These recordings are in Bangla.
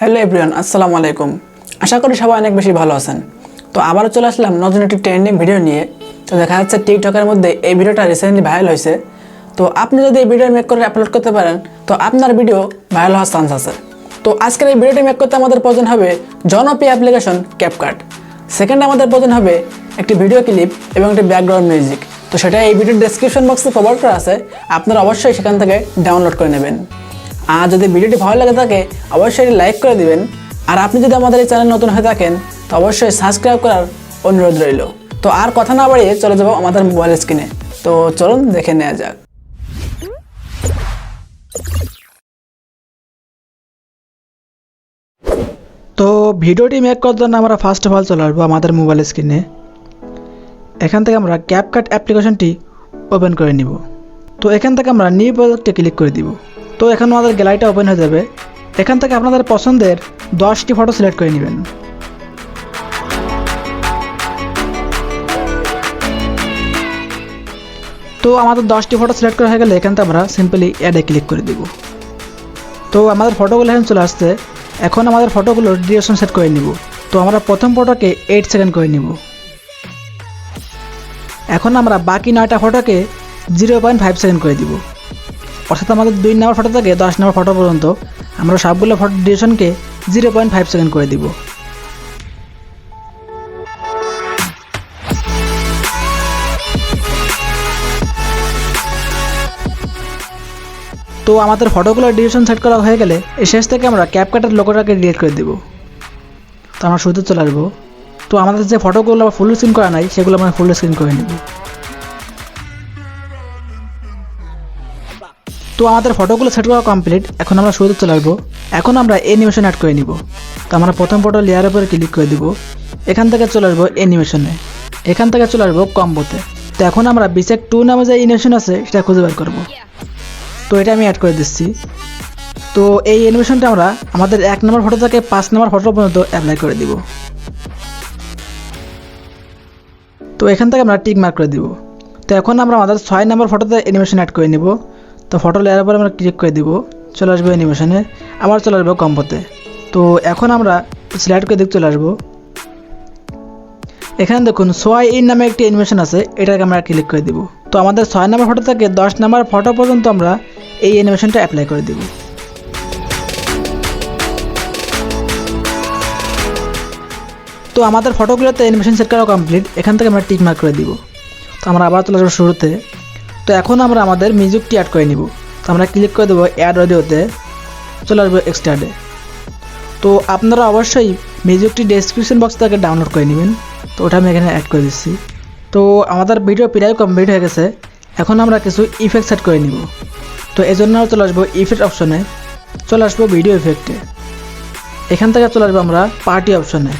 হ্যালো এভরিওয়ান, আসসালামু আলাইকুম। আশা করি সবাই অনেক বেশি ভালো আছেন। তো আবারও চলে আসলাম নতুন একটি ট্রেন্ডিং ভিডিও নিয়ে। তো দেখা যাচ্ছে টিকটকের মধ্যে এই ভিডিওটা রিসেন্টলি ভাইরাল হয়েছে। তো আপনি যদি এই ভিডিও মেক করে আপলোড করতে পারেন তো আপনার ভিডিও ভাইরাল হওয়ার চান্স আছে। তো আজকের এই ভিডিওটি মেক করতে আমাদের প্রয়োজন হবে জনপ্রিয় অ্যাপ্লিকেশন ক্যাপকাট। সেকেন্ড আমাদের প্রয়োজন হবে একটি ভিডিও ক্লিপ এবং একটি ব্যাকগ্রাউন্ড মিউজিক। তো সেটা এই ভিডিওর ডেসক্রিপশন বক্সে প্রোভাইড করা আছে, আপনারা অবশ্যই সেখান থেকে ডাউনলোড করে নেবেন। আর যদি ভিডিওটি ভালো লাগে থাকে অবশ্যই লাইক করে দিবেন। আর আপনি যদি আমাদের এই চ্যানেল নতুন হয়ে থাকেন তো অবশ্যই সাবস্ক্রাইব করার অনুরোধ রইল। তো আর কথা না বাড়িয়ে চলে যাব আমাদের মোবাইল স্ক্রিনে। তো চলুন দেখে নেওয়া যাক। তো ভিডিওটি মেক করার জন্য আমরা ফার্স্ট অফ অল চলে আসবো আমাদের মোবাইল স্ক্রিনে। এখান থেকে আমরা ক্যাপকাট অ্যাপ্লিকেশনটি ওপেন করে নিব। তো এখান থেকে আমরা নিউ প্রজেক্টে ক্লিক করে দিব। তো এখন আমাদের গ্যালারিটা ওপেন হয়ে যাবে। এখান থেকে আপনাদের পছন্দের 10টি ফটো সিলেক্ট করে নেবেন। তো আমাদের 10টি ফটো সিলেক্ট করা হয়ে গেলে এখান থেকে আমরা সিম্পলি অ্যাডে ক্লিক করে দিব। তো আমাদের ফটোগুলো এখন চলে আসছে। এখন আমাদের ফটোগুলোর ডিউরেশন সেট করে নিব। তো আমরা প্রথম ফটোকে 8 সেকেন্ড করে নিব। এখন আমরা বাকি 9টা ফটোকে 0.5 সেকেন্ড করে দিব। অর্থাৎ আমাদের 2 নম্বর ফটো থেকে 10 নম্বর ফটো পর্যন্ত আমরা সবগুলো ফটো ডিউরেশনকে 0.5 সেকেন্ড করে দিব। তো আমাদের ফটোগুলোর ডিউরেশন সেট করা হয়ে গেলে এই শেষ থেকে আমরা ক্যাপকাটের লোগোটাকে ডিলিট করে দেব। তো আমরা শুরুতে চলে আসবো। তো আমাদের যে ফটোগুলো ফুল স্ক্রিন করা নাই সেগুলো আমরা ফুল স্ক্রিন করে নেব। তো আমাদের ফটোগুলো সেট করা কমপ্লিট। এখন আমরা শুরুতে চলে আসবো। এখন আমরা অ্যানিমেশন অ্যাড করে নিব। তো আমরা প্রথম ফটো লেয়ারের উপরে ক্লিক করে দিব। এখান থেকে চলে আসবো অ্যানিমেশনে। এখান থেকে চলে আসবো কম্বোতে। তো এখন আমরা বিশেক 2 নামে যে অ্যানিমেশন আছে সেটা খুঁজে বের করবো। তো এটা আমি অ্যাড করে দিচ্ছি। তো এই অ্যানিমেশনটা আমরা আমাদের 1 নম্বর ফটো থেকে 5 নম্বর ফটো পর্যন্ত অ্যাপ্লাই করে দিব। তো এখান থেকে আমরা টিক মার্ক করে দিব। তো এখন আমরা আমাদের 6 নম্বর ফটোতে অ্যানিমেশন অ্যাড করে নিব। তো ফটো লেয়ারের পরে আমরা ক্লিক করে দিব। চলে আসবো অ্যানিমেশনে, আবার চলে আসবো কম্বোতে। তো এখন আমরা সিলেক্ট করে দিকে চলে আসবো। এখানে দেখুন সোয়াই ইন নামে একটি অ্যানিমেশন আছে, এটাকে আমরা ক্লিক করে দিব। তো আমাদের 6 নম্বর ফটো থেকে 10 নম্বর ফটো পর্যন্ত আমরা এই অ্যানিমেশনটা অ্যাপ্লাই করে দিব। তো আমাদের ফটোগুলোতে অ্যানিমেশন সেট করা কমপ্লিট। এখান থেকে আমরা টিক মার্ক করে দিব। তো আমরা আবার চলে আসবো শুরুতে। তো এখন আমরা আমাদের মিউজিকটি অ্যাড করে নিব। তো আমরা ক্লিক করে দেবো অ্যাড অডিওতে, চলে আসবো এক্সট্রাডে। তো আপনারা অবশ্যই মিউজিকটি ডেসক্রিপশন বক্স থেকে ডাউনলোড করে নেবেন। তো ওটা আমি এখানে অ্যাড করে দিচ্ছি। তো আমাদের ভিডিও প্রায় কমপ্লিট হয়ে গেছে। এখন আমরা কিছু ইফেক্ট সেট করে নিব। তো এই জন্য চলে আসবো ইফেক্ট অপশনে, চলে আসবো ভিডিও ইফেক্টে। এখান থেকে চলে আসবো আমরা পার্টি অপশনে।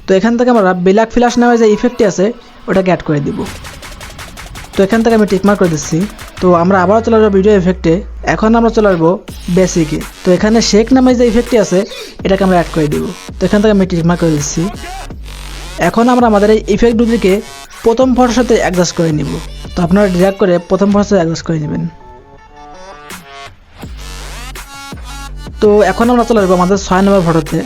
তো এখান থেকে আমরা ব্ল্যাক ফ্ল্যাশ নামে যে ইফেক্টটি আছে ওটাকে অ্যাড করে দিব। তো এখান থেকে আমি টিকমার্ক করে দিচ্ছি। তো আমরা আবার চলে আসবো ভিডিও ইফেক্টে। এখন আমরা চলে আসবো বেসিকে। তো এখানে শেক নামে যে ইফেক্টটি আছে এটাকে আমরা অ্যাড করে দিব। তো এখান থেকে আমি টিকমার্ক করে দিচ্ছি। এখন আমরা আমাদের এই ইফেক্ট দুটিকে প্রথম ফটোর সাথে অ্যাডজাস্ট করে নিব। তো আপনারা ড্র্যাগ করে প্রথম ফটোর সাথে অ্যাডজাস্ট করে নেবেন। তো এখন আমরা চলে আসবো আমাদের 6 নম্বর ফটোতে।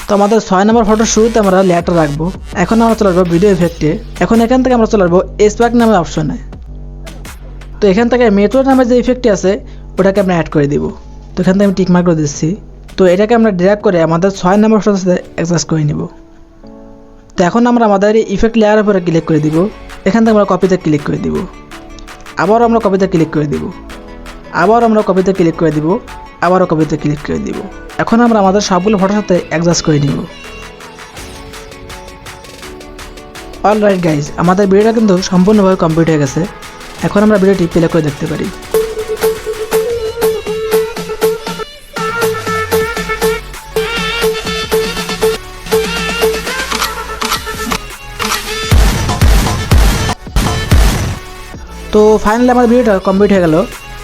তো আমাদের 6 নম্বর ফটোর শুরুতে আমরা লেয়ারটা রাখবো। এখন আমরা চলে আসবো ভিডিও ইফেক্টে। এখন এখান থেকে আমরা চলে আসবো স্পার্ক নামে অপশনে। তো এখান থেকে মেট্রো নামে যে ইফেক্টটি আছে ওটাকে আমরা অ্যাড করে দিব। তো এখান থেকে আমি টিক মার্ক করে দিচ্ছি। তো এটাকে আমরা ড্র্যাগ করে আমাদের 6 নম্বর ফটোর সাথে অ্যাডজাস্ট করে নিব। তো এখন আমরা আমাদের এই ইফেক্ট লেয়ারের উপরে ক্লিক করে দিব। এখান থেকে আমরা কপিতে ক্লিক করে দিব। আবারও আমরা কপিতে ক্লিক করে দিব। আবার আমরা কপিতে ক্লিক করে দিব। আবারও কপিতে ক্লিক করে দিব। এখন আমরা আমাদের সবগুলো ফটোর সাথে অ্যাডজাস্ট করে নিব। অলরাইট গাইজ, আমাদের ভিডিওটা কিন্তু সম্পূর্ণভাবে কমপ্লিট হয়ে গেছে। এখন আমরা ভিডিওটি প্লে করে দেখতে পারি। তো ফাইনালি আমার ভিডিওটা কমপ্লিট হয়ে গেল।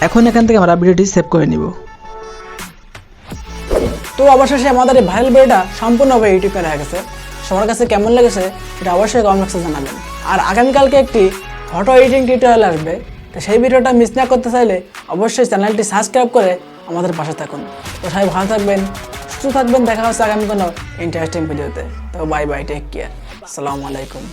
এখন এখান থেকে আমরা ভিডিওটি সেভ করে নিব। তো অবশেষে আমাদের এই ভাইরাল ভিডিওটা সম্পূর্ণভাবে ইউটিউবে হয়ে গেছে। সবার কাছে কেমন লেগেছে সেটা অবশ্যই কমেন্ট বক্সে জানাবেন। আর আগামীকালকে একটি ফটো এডিটিং টিউটোরিয়াল আসবে। তো সেই ভিডিওটা মিস না করতে চাইলে অবশ্যই চ্যানেলটি সাবস্ক্রাইব করে আমাদের পাশে থাকুন। তো সবাই ভালো থাকবেন, সুস্থ থাকবেন, দেখা হচ্ছে আগামী কোনো ইন্টারেস্টিং ভিডিওতে। তো বাই বাই, টেক কেয়ার, আসসালামু আলাইকুম।